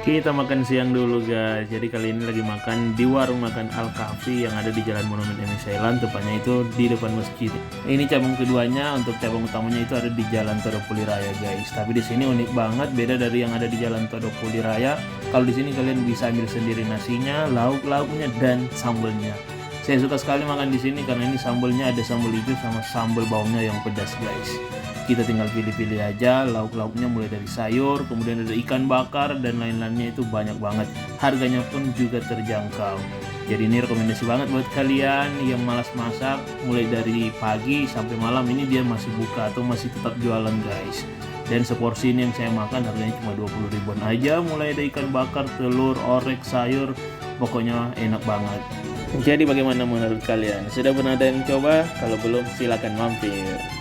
Kita makan siang dulu guys. Jadi kali ini lagi makan di warung makan Al Kahfi yang ada di Jalan Monumen Emi Thailand, tepatnya itu di depan masjid. Ini cabang keduanya, untuk cabang utamanya itu ada di Jalan Todopuli Raya guys. Tapi di sini unik banget, beda dari yang ada di Jalan Todopuli Raya. Kalau di sini kalian bisa ambil sendiri nasinya, lauk-lauknya dan sambelnya. Saya suka sekali makan di sini karena ini sambelnya ada sambal hijau sama sambal bawangnya yang pedas guys. Kita tinggal pilih-pilih aja lauk-lauknya, mulai dari sayur, kemudian ada ikan bakar dan lain-lainnya, itu banyak banget. Harganya pun juga terjangkau. Jadi ini rekomendasi banget buat kalian yang malas masak, mulai dari pagi sampai malam ini dia masih buka atau masih tetap jualan guys. Dan seporsi ini yang saya makan harganya cuma 20 ribuan aja, mulai dari ikan bakar, telur, orek, sayur, pokoknya enak banget. Jadi bagaimana menurut kalian? Sudah pernah ada yang coba? Kalau belum, silakan mampir.